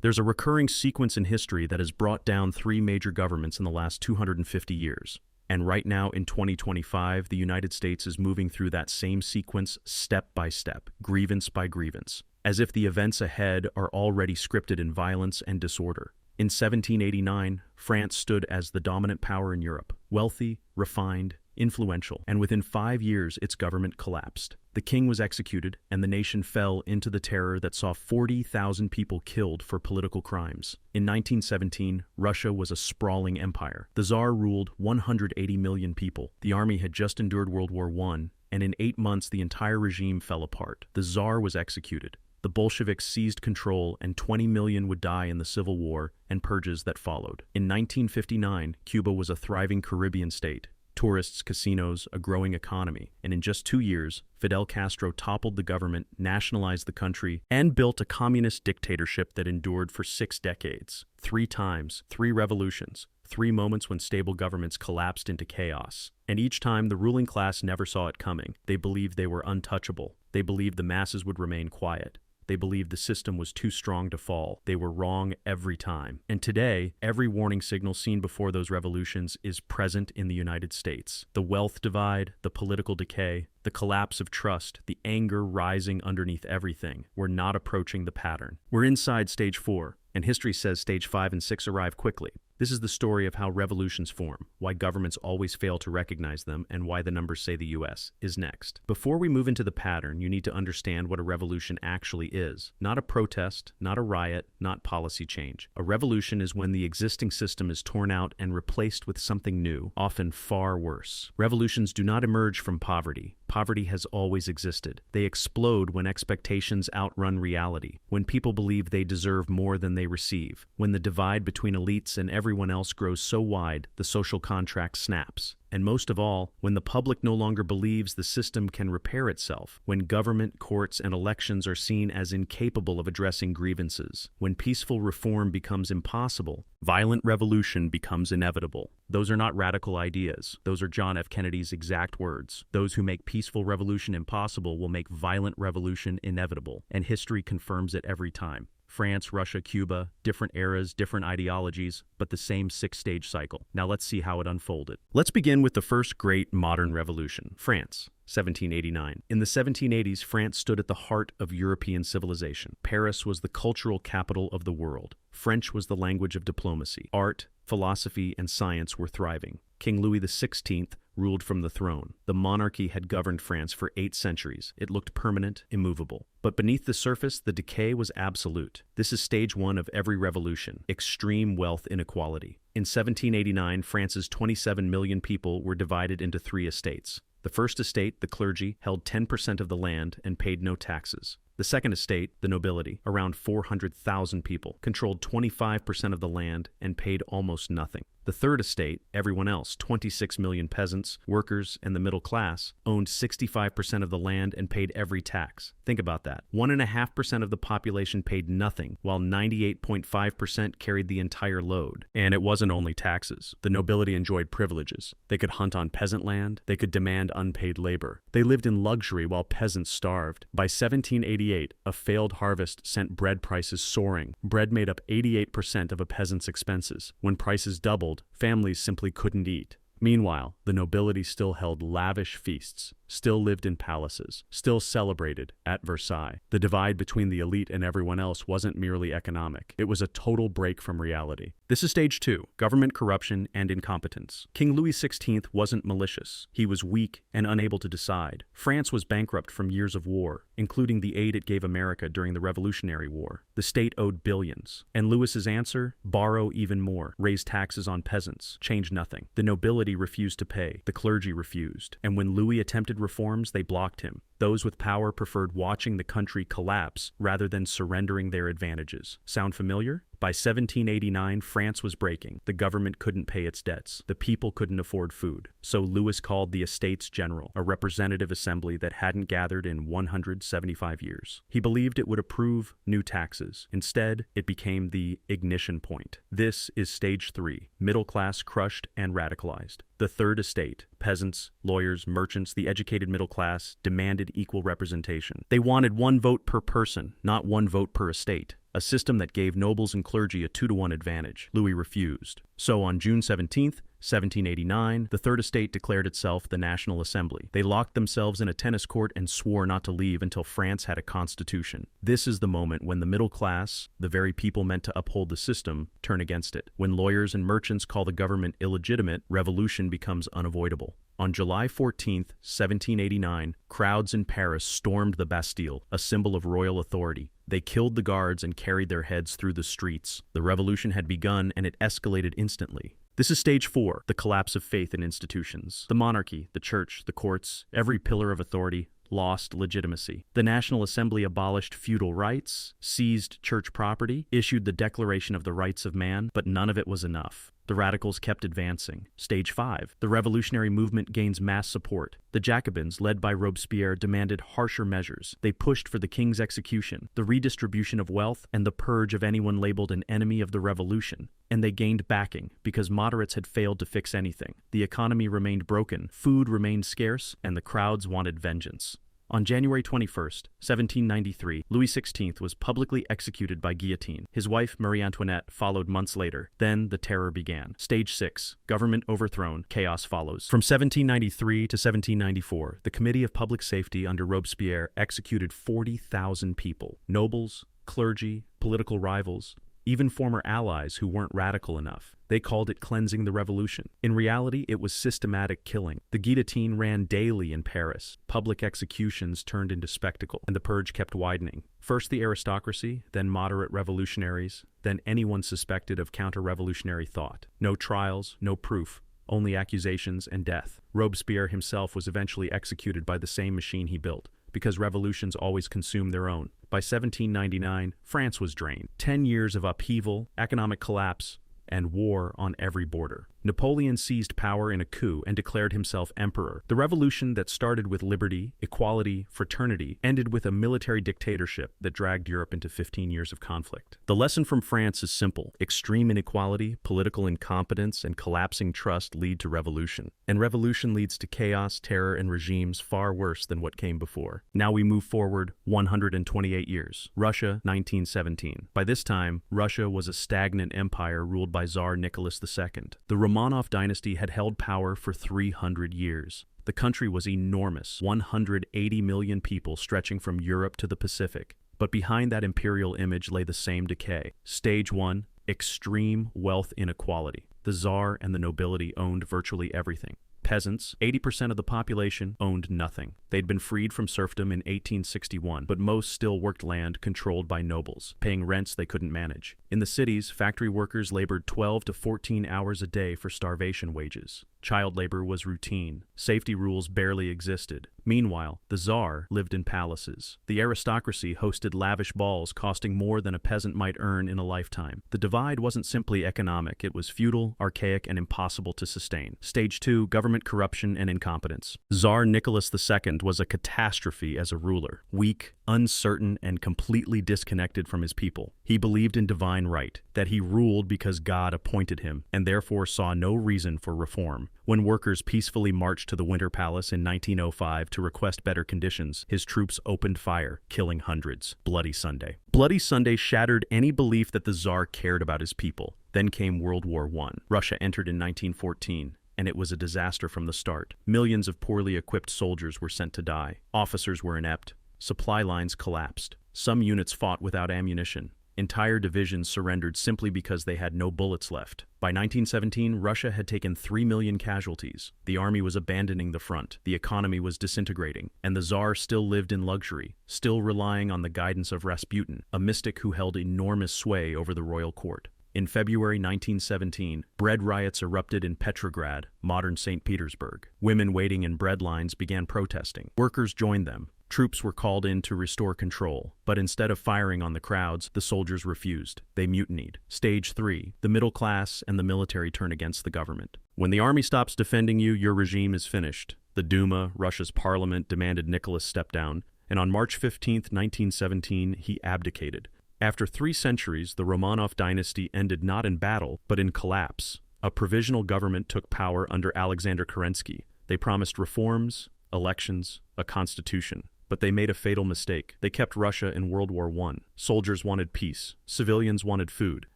There's a recurring sequence in history that has brought down three major governments in the last 250 years. And right now, in 2025, the United States is moving through that same sequence step by step, grievance by grievance, as if the events ahead are already scripted in violence and disorder. In 1789, France stood as the dominant power in Europe, wealthy, refined, influential, and within 5 years its government collapsed. The king was executed, and the nation fell into the terror that saw 40,000 people killed for political crimes. In 1917, Russia was a sprawling empire. The Tsar ruled 180 million people. The army had just endured World War I, and in 8 months the entire regime fell apart. The Tsar was executed. The Bolsheviks seized control, and 20 million would die in the Civil War and purges that followed. In 1959, Cuba was a thriving Caribbean state. Tourists, casinos, a growing economy. And in just 2 years, Fidel Castro toppled the government, nationalized the country, and built a communist dictatorship that endured for 6 decades. 3 times, 3 revolutions, 3 moments when stable governments collapsed into chaos. And each time, the ruling class never saw it coming. They believed they were untouchable. They believed the masses would remain quiet. They believed the system was too strong to fall. They were wrong every time. And today, every warning signal seen before those revolutions is present in the United States. The wealth divide, the political decay, the collapse of trust, the anger rising underneath everything. We're not approaching the pattern. We're inside stage 4, and history says stage 5 and 6 arrive quickly. This is the story of how revolutions form, why governments always fail to recognize them, and why the numbers say the US is next. Before we move into the pattern, you need to understand what a revolution actually is. Not a protest, not a riot, not policy change. A revolution is when the existing system is torn out and replaced with something new, often far worse. Revolutions do not emerge from poverty. Poverty has always existed. They explode when expectations outrun reality, when people believe they deserve more than they receive, when the divide between elites and everyone else grows so wide the social contract snaps. And most of all, when the public no longer believes the system can repair itself, when government, courts, and elections are seen as incapable of addressing grievances, when peaceful reform becomes impossible, violent revolution becomes inevitable. Those are not radical ideas. Those are John F. Kennedy's exact words. Those who make peaceful revolution impossible will make violent revolution inevitable, and history confirms it every time. France, Russia, Cuba, different eras, different ideologies, but the same 6-stage cycle. Now let's see how it unfolded. Let's begin with the first great modern revolution, France. 1789. In the 1780s, France stood at the heart of European civilization. Paris was the cultural capital of the world. French was the language of diplomacy. Art, philosophy, and science were thriving. King Louis XVI ruled from the throne. The monarchy had governed France for 8 centuries. It looked permanent, immovable. But beneath the surface, the decay was absolute. This is stage 1 of every revolution: extreme wealth inequality. In 1789, France's 27 million people were divided into 3 estates. The first estate, the clergy, held 10% of the land and paid no taxes. The second estate, the nobility, around 400,000 people, controlled 25% of the land and paid almost nothing. The third estate, everyone else, 26 million peasants, workers, and the middle class, owned 65% of the land and paid every tax. Think about that. 1.5% of the population paid nothing, while 98.5% carried the entire load. And it wasn't only taxes. The nobility enjoyed privileges. They could hunt on peasant land. They could demand unpaid labor. They lived in luxury while peasants starved. By 1788, a failed harvest sent bread prices soaring. Bread made up 88% of a peasant's expenses. When prices doubled, families simply couldn't eat. Meanwhile, the nobility still held lavish feasts, still lived in palaces, still celebrated at Versailles. The divide between the elite and everyone else wasn't merely economic. It was a total break from reality. This is stage 2, government corruption and incompetence. King Louis XVI wasn't malicious. He was weak and unable to decide. France was bankrupt from years of war, including the aid it gave America during the Revolutionary War. The state owed billions. And Louis's answer? Borrow even more, raise taxes on peasants, change nothing. The nobility refused to pay. The clergy refused. And when Louis attempted reforms, they blocked him. Those with power preferred watching the country collapse rather than surrendering their advantages. Sound familiar? By 1789, France was breaking. The government couldn't pay its debts. The people couldn't afford food. So Louis called the Estates General, a representative assembly that hadn't gathered in 175 years. He believed it would approve new taxes. Instead, it became the ignition point. This is stage 3, middle class crushed and radicalized. The third estate, peasants, lawyers, merchants, the educated middle class, demanded equal representation. They wanted 1 vote per person, not 1 vote per estate. a system that gave nobles and clergy a 2-to-1 advantage. Louis refused. So on June 17th, 1789, the Third Estate declared itself the National Assembly. They locked themselves in a tennis court and swore not to leave until France had a constitution. This is the moment when the middle class, the very people meant to uphold the system, turn against it. When lawyers and merchants call the government illegitimate, revolution becomes unavoidable. On July 14, 1789, crowds in Paris stormed the Bastille, a symbol of royal authority. They killed the guards and carried their heads through the streets. The revolution had begun, and it escalated instantly. This is stage 4, the collapse of faith in institutions. The monarchy, the church, the courts, every pillar of authority lost legitimacy. The National Assembly abolished feudal rights, seized church property, issued the Declaration of the Rights of Man, but none of it was enough. The radicals kept advancing. Stage 5. The revolutionary movement gains mass support. The Jacobins, led by Robespierre, demanded harsher measures. They pushed for the king's execution, the redistribution of wealth, and the purge of anyone labeled an enemy of the revolution. And they gained backing, because moderates had failed to fix anything. The economy remained broken, food remained scarce, and the crowds wanted vengeance. On January 21st, 1793, Louis XVI was publicly executed by guillotine. His wife, Marie Antoinette, followed months later. Then the terror began. Stage 6, government overthrown, chaos follows. From 1793 to 1794, the Committee of Public Safety under Robespierre executed 40,000 people. Nobles, clergy, political rivals, even former allies who weren't radical enough. They called it cleansing the revolution. In reality, it was systematic killing. The guillotine ran daily in Paris. Public executions turned into spectacle, and the purge kept widening. First the aristocracy, then moderate revolutionaries, then anyone suspected of counter-revolutionary thought. No trials, no proof, only accusations and death. Robespierre himself was eventually executed by the same machine he built, because revolutions always consume their own. By 1799, France was drained. 10 years of upheaval, economic collapse, and war on every border. Napoleon seized power in a coup and declared himself emperor. The revolution that started with liberty, equality, fraternity, ended with a military dictatorship that dragged Europe into 15 years of conflict. The lesson from France is simple. Extreme inequality, political incompetence, and collapsing trust lead to revolution. And revolution leads to chaos, terror, and regimes far worse than what came before. Now we move forward 128 years. Russia, 1917. By this time, Russia was a stagnant empire ruled by Tsar Nicholas II. The Romanov dynasty had held power for 300 years. The country was enormous, 180 million people stretching from Europe to the Pacific. But behind that imperial image lay the same decay. Stage 1, extreme wealth inequality. The Tsar and the nobility owned virtually everything. Peasants, 80% of the population, owned nothing. They'd been freed from serfdom in 1861, but most still worked land controlled by nobles, paying rents they couldn't manage. In the cities, factory workers labored 12 to 14 hours a day for starvation wages. Child labor was routine. Safety rules barely existed. Meanwhile, the Tsar lived in palaces. The aristocracy hosted lavish balls costing more than a peasant might earn in a lifetime. The divide wasn't simply economic, it was feudal, archaic, and impossible to sustain. Stage 2, government corruption and incompetence. Tsar Nicholas II was a catastrophe as a ruler. Weak, uncertain, and completely disconnected from his people. He believed in divine right, that he ruled because God appointed him, and therefore saw no reason for reform. When workers peacefully marched to the Winter Palace in 1905 to request better conditions, his troops opened fire, killing hundreds. Bloody Sunday. Bloody Sunday shattered any belief that the Tsar cared about his people. Then came World War I. Russia entered in 1914. And it was a disaster from the start. Millions of poorly equipped soldiers were sent to die. Officers were inept. Supply lines collapsed. Some units fought without ammunition. Entire divisions surrendered simply because they had no bullets left. By 1917, Russia had taken 3 million casualties. The army was abandoning the front. The economy was disintegrating. And the Tsar still lived in luxury, still relying on the guidance of Rasputin, a mystic who held enormous sway over the royal court. In February 1917, bread riots erupted in Petrograd, modern St. Petersburg. Women waiting in bread lines began protesting. Workers joined them. Troops were called in to restore control, but instead of firing on the crowds, the soldiers refused. They mutinied. Stage 3, the middle class and the military turn against the government. When the army stops defending you, your regime is finished. The Duma, Russia's parliament, demanded Nicholas step down, and on March 15, 1917, he abdicated. After 3 centuries, the Romanov dynasty ended not in battle, but in collapse. A provisional government took power under Alexander Kerensky. They promised reforms, elections, a constitution. But they made a fatal mistake. They kept Russia in World War I. Soldiers wanted peace, civilians wanted food,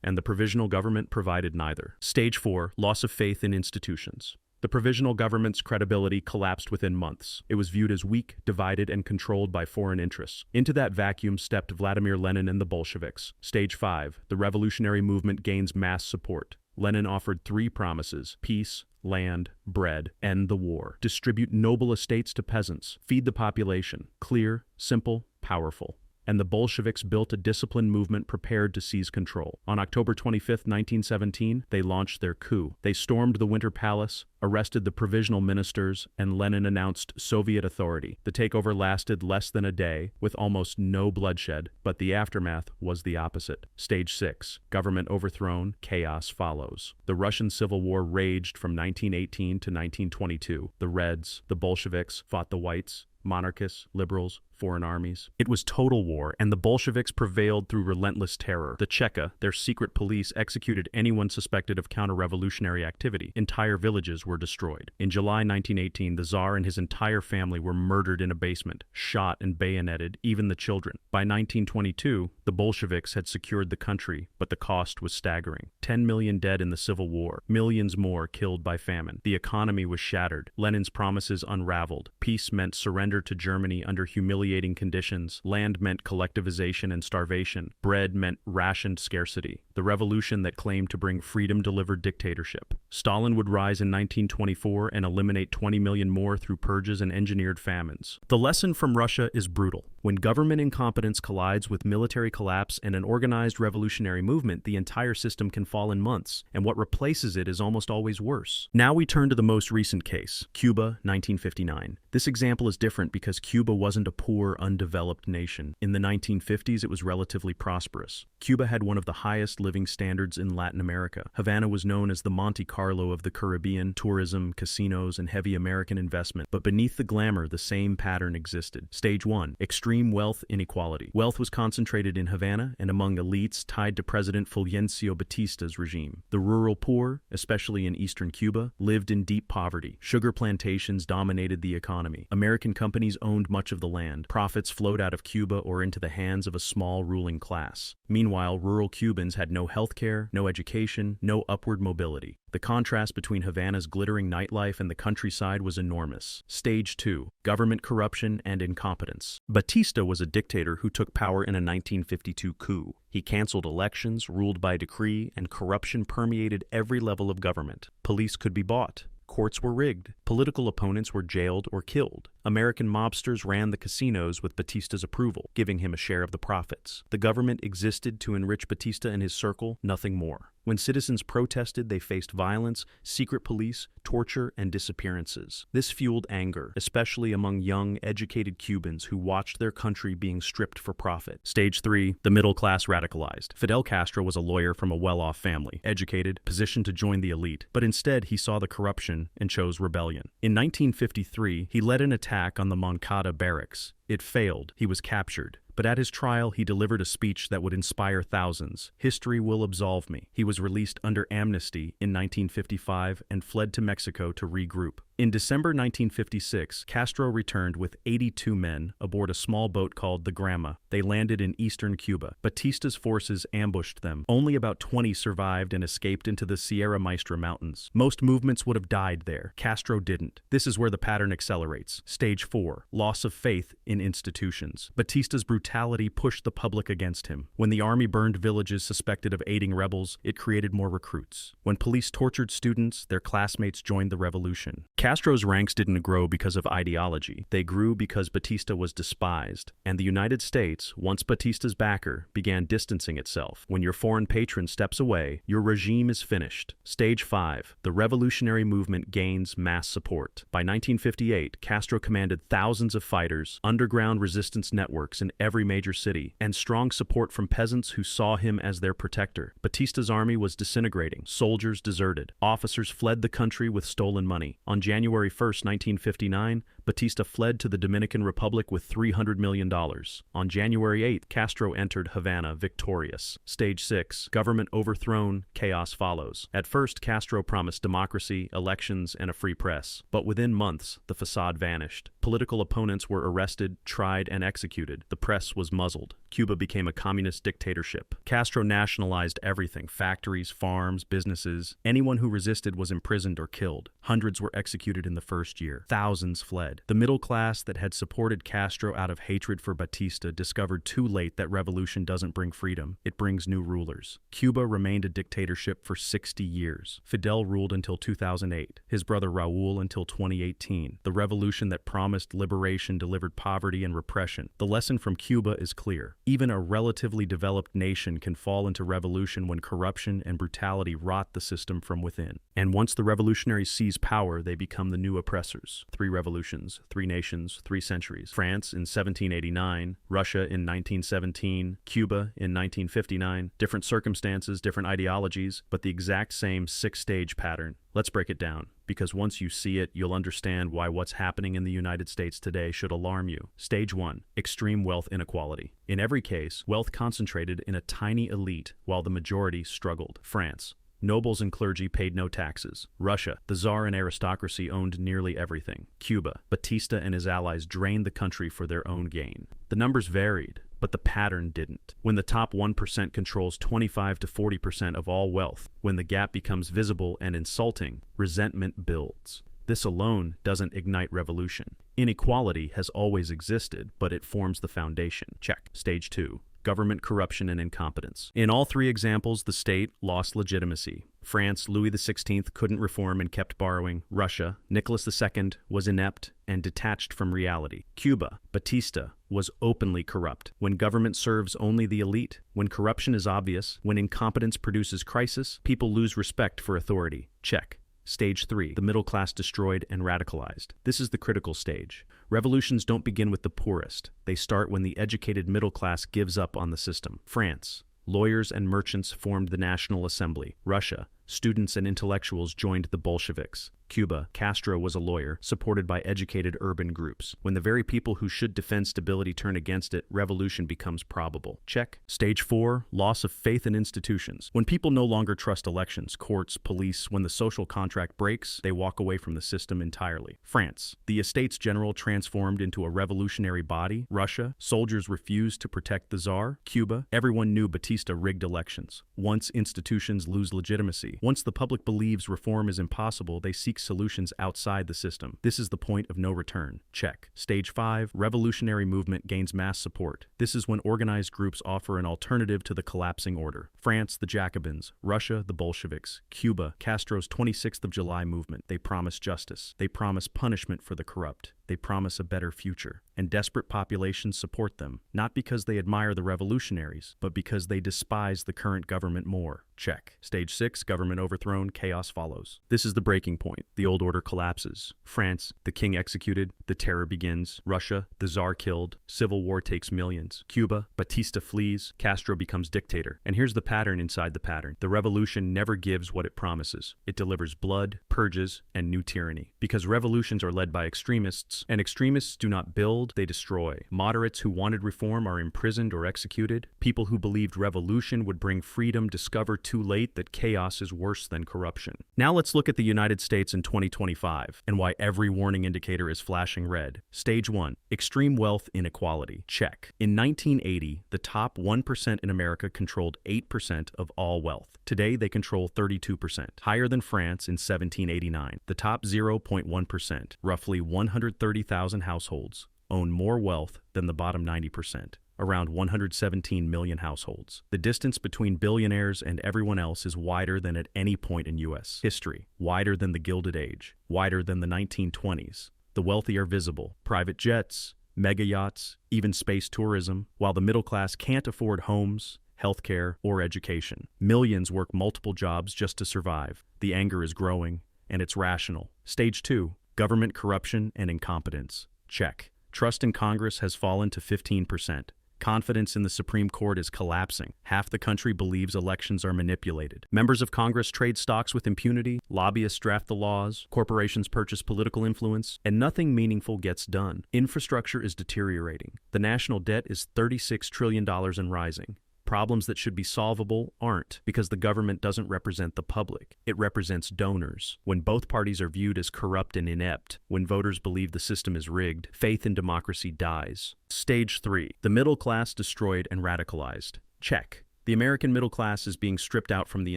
and the provisional government provided neither. Stage 4, loss of faith in institutions. The provisional government's credibility collapsed within months. It was viewed as weak, divided, and controlled by foreign interests. Into that vacuum stepped Vladimir Lenin and the Bolsheviks. Stage 5, the revolutionary movement gains mass support. Lenin offered 3 promises: peace, land, bread, end the war, distribute noble estates to peasants, feed the population. Clear, simple, powerful. And the Bolsheviks built a disciplined movement prepared to seize control. On October 25, 1917, they launched their coup. They stormed the Winter Palace, arrested the provisional ministers, and Lenin announced Soviet authority. The takeover lasted less than a day, with almost no bloodshed, but the aftermath was the opposite. Stage 6, government overthrown, chaos follows. The Russian Civil War raged from 1918 to 1922. The Reds, the Bolsheviks, fought the Whites, monarchists, liberals, foreign armies. It was total war, and the Bolsheviks prevailed through relentless terror. The Cheka, their secret police, executed anyone suspected of counter-revolutionary activity. Entire villages were destroyed. In July 1918, the Tsar and his entire family were murdered in a basement, shot and bayoneted, even the children. By 1922, the Bolsheviks had secured the country, but the cost was staggering. 10 million dead in the Civil War, millions more killed by famine. The economy was shattered. Lenin's promises unraveled. Peace meant surrender to Germany under humiliating conditions. Land meant collectivization and starvation. Bread meant rationed scarcity. The revolution that claimed to bring freedom delivered dictatorship. Stalin would rise in 1924 and eliminate 20 million more through purges and engineered famines. The lesson from Russia is brutal. When government incompetence collides with military collapse and an organized revolutionary movement, the entire system can fall in months, and what replaces it is almost always worse. Now we turn to the most recent case, Cuba, 1959. This example is different because Cuba wasn't a poor, undeveloped nation. In the 1950s, it was relatively prosperous. Cuba had one of the highest living standards in Latin America. Havana was known as the Monte Carlo of the Caribbean: tourism, casinos, and heavy American investment. But beneath the glamour, the same pattern existed. Stage 1, extreme wealth inequality. Wealth was concentrated in Havana and among elites tied to President Fulgencio Batista's regime. The rural poor, especially in eastern Cuba, lived in deep poverty. Sugar plantations dominated the economy. American companies owned much of the land. Profits flowed out of Cuba or into the hands of a small ruling class. Meanwhile, rural Cubans had no health care, no education, no upward mobility. The contrast between Havana's glittering nightlife and the countryside was enormous. Stage 2, government corruption and incompetence. Batista was a dictator who took power in a 1952 coup. He canceled elections, ruled by decree, and corruption permeated every level of government. Police could be bought. Courts were rigged. Political opponents were jailed or killed. American mobsters ran the casinos with Batista's approval, giving him a share of the profits. The government existed to enrich Batista and his circle, nothing more. When citizens protested, they faced violence, secret police, torture, and disappearances. This fueled anger, especially among young, educated Cubans who watched their country being stripped for profit. Stage 3, the middle class radicalized. Fidel Castro was a lawyer from a well-off family, educated, positioned to join the elite, but instead he saw the corruption and chose rebellion. In 1953, he led an attack on the Moncada barracks. It failed. He was captured. But at his trial, he delivered a speech that would inspire thousands. History will absolve me. He was released under amnesty in 1955 and fled to Mexico to regroup. In December 1956, Castro returned with 82 men aboard a small boat called the Grama. They landed in eastern Cuba. Batista's forces ambushed them. Only about 20 survived and escaped into the Sierra Maestra Mountains. Most movements would have died there. Castro didn't. This is where the pattern accelerates. Stage 4, loss of faith in institutions. Batista's brutality pushed the public against him. When the army burned villages suspected of aiding rebels, it created more recruits. When police tortured students, their classmates joined the revolution. Castro's ranks didn't grow because of ideology. They grew because Batista was despised. And the United States, once Batista's backer, began distancing itself. When your foreign patron steps away, your regime is finished. Stage 5, the revolutionary movement gains mass support. By 1958, Castro commanded thousands of fighters, underground resistance networks in every major city, and strong support from peasants who saw him as their protector. Batista's army was disintegrating. Soldiers deserted. Officers fled the country with stolen money. On January 1, 1959, Batista fled to the Dominican Republic with $300 million. On January 8, Castro entered Havana victorious. Stage 6, government overthrown, chaos follows. At first, Castro promised democracy, elections, and a free press. But within months, the facade vanished. Political opponents were arrested, tried, and executed. The press was muzzled. Cuba became a communist dictatorship. Castro nationalized everything: factories, farms, businesses. Anyone who resisted was imprisoned or killed. Hundreds were executed in the first year. Thousands fled. The middle class that had supported Castro out of hatred for Batista discovered too late that revolution doesn't bring freedom. It brings new rulers. Cuba remained a dictatorship for 60 years. Fidel ruled until 2008. His brother Raúl until 2018. The revolution that promised liberation delivered poverty and repression. The lesson from Cuba is clear. Even a relatively developed nation can fall into revolution when corruption and brutality rot the system from within. And once the revolutionaries seize power, they become the new oppressors. 3 revolutions, 3 nations, 3 centuries. France in 1789, Russia in 1917, Cuba in 1959. Different circumstances, different ideologies, but the exact same 6-stage pattern. Let's break it down, because once you see it, you'll understand why what's happening in the United States today should alarm you. Stage 1, extreme wealth inequality. In every case, wealth concentrated in a tiny elite while the majority struggled. France. Nobles and clergy paid no taxes. Russia. The Tsar and aristocracy owned nearly everything. Cuba. Batista and his allies drained the country for their own gain. The numbers varied, but the pattern didn't. When the top 1% controls 25 to 40% of all wealth, when the gap becomes visible and insulting, resentment builds. This alone doesn't ignite revolution. Inequality has always existed, but it forms the foundation. Check. Stage 2. Government corruption and incompetence. In all 3 examples, the state lost legitimacy. France, Louis XVI couldn't reform and kept borrowing. Russia, Nicholas II was inept and detached from reality. Cuba, Batista was openly corrupt. When government serves only the elite, when corruption is obvious, when incompetence produces crisis, people lose respect for authority. Check. Stage 3, the middle class destroyed and radicalized. This is the critical stage. Revolutions don't begin with the poorest. They start when the educated middle class gives up on the system. France. Lawyers and merchants formed the National Assembly. Russia. Students and intellectuals joined the Bolsheviks. Cuba. Castro was a lawyer, supported by educated urban groups. When the very people who should defend stability turn against it, revolution becomes probable. Check. Stage 4, loss of faith in institutions. When people no longer trust elections, courts, police, when the social contract breaks, they walk away from the system entirely. France. The Estates General transformed into a revolutionary body. Russia. Soldiers refused to protect the Tsar. Cuba. Everyone knew Batista rigged elections. Once institutions lose legitimacy, once the public believes reform is impossible, they seek solutions outside the system. This is the point of no return. Check. Stage 5, revolutionary movement gains mass support. This is when organized groups offer an alternative to the collapsing order. France, the Jacobins. Russia, the Bolsheviks. Cuba, Castro's 26th of July movement. They promise justice. They promise punishment for the corrupt. They promise a better future. And desperate populations support them, not because they admire the revolutionaries, but because they despise the current government more. Check. Stage 6, government overthrown, chaos follows. This is the breaking point. The old order collapses. France, the king executed, the terror begins. Russia, the Tsar killed, civil war takes millions. Cuba, Batista flees, Castro becomes dictator. And here's the pattern inside the pattern. The revolution never gives what it promises. It delivers blood, purges, and new tyranny. Because revolutions are led by extremists, and extremists do not build, they destroy. Moderates who wanted reform are imprisoned or executed. People who believed revolution would bring freedom discover too late that chaos is worse than corruption. Now let's look at the United States in 2025 and why every warning indicator is flashing red. Stage 1, extreme wealth inequality. Check. In 1980, the top 1% in America controlled 8% of all wealth. Today, they control 32%, higher than France in 1789. The top 0.1%, roughly 130,000 households, own more wealth than the bottom 90%. Around 117 million households. The distance between billionaires and everyone else is wider than at any point in U.S. history, wider than the Gilded Age, wider than the 1920s. The wealthy are visible. Private jets, mega yachts, even space tourism, while the middle class can't afford homes, healthcare, or education. Millions work multiple jobs just to survive. The anger is growing, and it's rational. Stage 2, government corruption and incompetence. Check. Trust in Congress has fallen to 15%. Confidence in the Supreme Court is collapsing. Half the country believes elections are manipulated. Members of Congress trade stocks with impunity, lobbyists draft the laws, corporations purchase political influence, and nothing meaningful gets done. Infrastructure is deteriorating. The national debt is $36 trillion and rising. Problems that should be solvable aren't, because the government doesn't represent the public. It represents donors. When both parties are viewed as corrupt and inept, when voters believe the system is rigged, faith in democracy dies. Stage 3. The middle class destroyed and radicalized. Check. The American middle class is being stripped out from the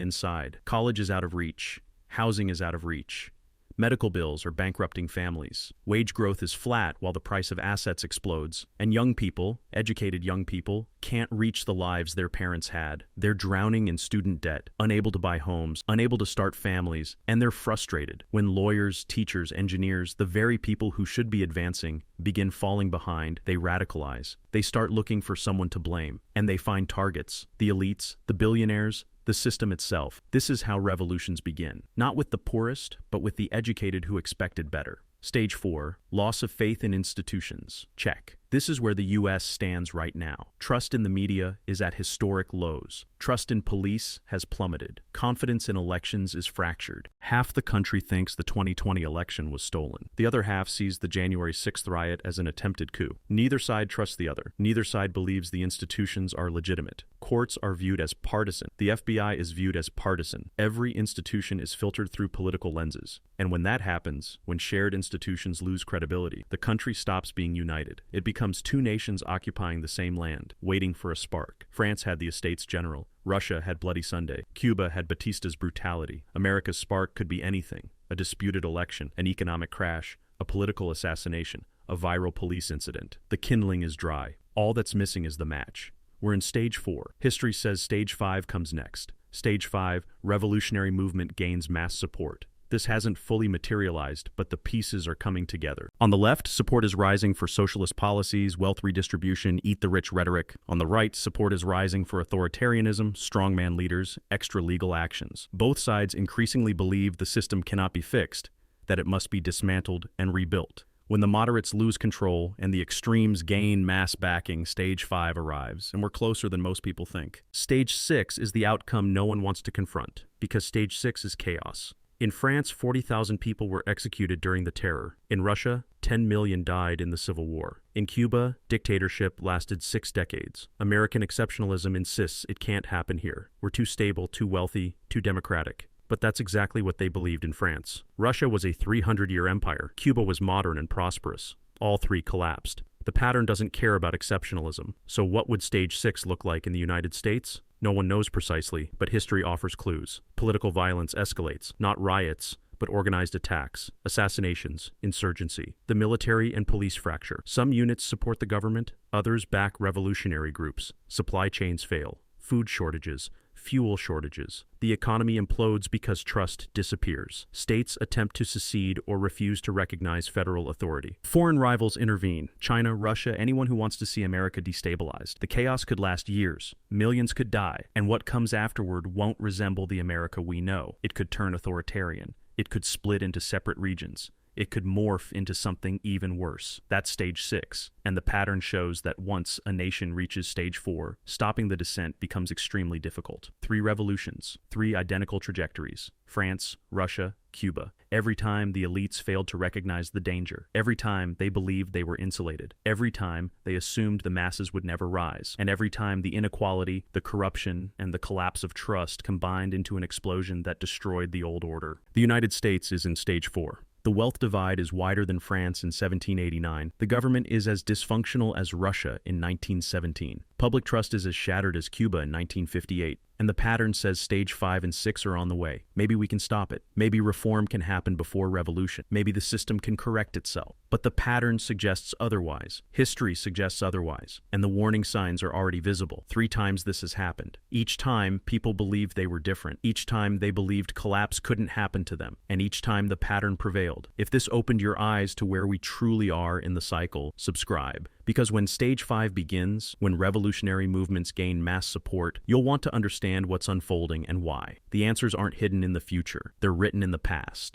inside. College is out of reach. Housing is out of reach. Medical bills are bankrupting families. Wage growth is flat while the price of assets explodes. And young people, educated young people, can't reach the lives their parents had. They're drowning in student debt, unable to buy homes, unable to start families, and they're frustrated when lawyers, teachers, engineers, the very people who should be advancing, begin falling behind. They radicalize. They start looking for someone to blame, and they find targets: the elites, the billionaires, the system itself. This is how revolutions begin. Not with the poorest, but with the educated who expected better. Stage 4. Loss of faith in institutions. Check. This is where the U.S. stands right now. Trust in the media is at historic lows. Trust in police has plummeted. Confidence in elections is fractured. Half the country thinks the 2020 election was stolen. The other half sees the January 6th riot as an attempted coup. Neither side trusts the other. Neither side believes the institutions are legitimate. Courts are viewed as partisan. The FBI is viewed as partisan. Every institution is filtered through political lenses. And when that happens, when shared institutions lose credibility, the country stops being united. It becomes two nations occupying the same land, waiting for a spark. France had the Estates General. Russia had Bloody Sunday. Cuba had Batista's brutality. America's spark could be anything: a disputed election, an economic crash, a political assassination, a viral police incident. The kindling is dry. All that's missing is the match. We're in stage 4. History says stage 5 comes next. Stage 5, revolutionary movement gains mass support. This hasn't fully materialized, but the pieces are coming together. On the left, support is rising for socialist policies, wealth redistribution, eat-the-rich rhetoric. On the right, support is rising for authoritarianism, strongman leaders, extra-legal actions. Both sides increasingly believe the system cannot be fixed, that it must be dismantled and rebuilt. When the moderates lose control and the extremes gain mass backing, stage 5 arrives, and we're closer than most people think. Stage 6 is the outcome no one wants to confront, because stage 6 is chaos. In France, 40,000 people were executed during the terror. In Russia, 10 million died in the Civil War. In Cuba, dictatorship lasted 6 decades. American exceptionalism insists it can't happen here. We're too stable, too wealthy, too democratic. But that's exactly what they believed in France. Russia was a 300-year empire. Cuba was modern and prosperous. All three collapsed. The pattern doesn't care about exceptionalism. So what would stage 6 look like in the United States? No one knows precisely, but history offers clues. Political violence escalates, not riots, but organized attacks, assassinations, insurgency. The military and police fracture. Some units support the government, others back revolutionary groups. Supply chains fail. Food shortages. Fuel shortages. The economy implodes because trust disappears. States attempt to secede or refuse to recognize federal authority. Foreign rivals intervene. China, Russia, anyone who wants to see America destabilized. The chaos could last years. Millions could die. And what comes afterward won't resemble the America we know. It could turn authoritarian. It could split into separate regions. It could morph into something even worse. That's stage 6. And the pattern shows that once a nation reaches stage 4, stopping the descent becomes extremely difficult. 3 revolutions, 3 identical trajectories. France, Russia, Cuba. Every time the elites failed to recognize the danger. Every time they believed they were insulated. Every time they assumed the masses would never rise. And every time the inequality, the corruption, and the collapse of trust combined into an explosion that destroyed the old order. The United States is in stage 4. The wealth divide is wider than France in 1789. The government is as dysfunctional as Russia in 1917. Public trust is as shattered as Cuba in 1958. And the pattern says stage 5 and 6 are on the way. Maybe we can stop it. Maybe reform can happen before revolution. Maybe the system can correct itself. But the pattern suggests otherwise. History suggests otherwise. And the warning signs are already visible. 3 times this has happened. Each time, people believed they were different. Each time, they believed collapse couldn't happen to them. And each time, the pattern prevailed. If this opened your eyes to where we truly are in the cycle, subscribe. Because when stage 5 begins, when revolutionary movements gain mass support, you'll want to understand what's unfolding and why. The answers aren't hidden in the future. They're written in the past.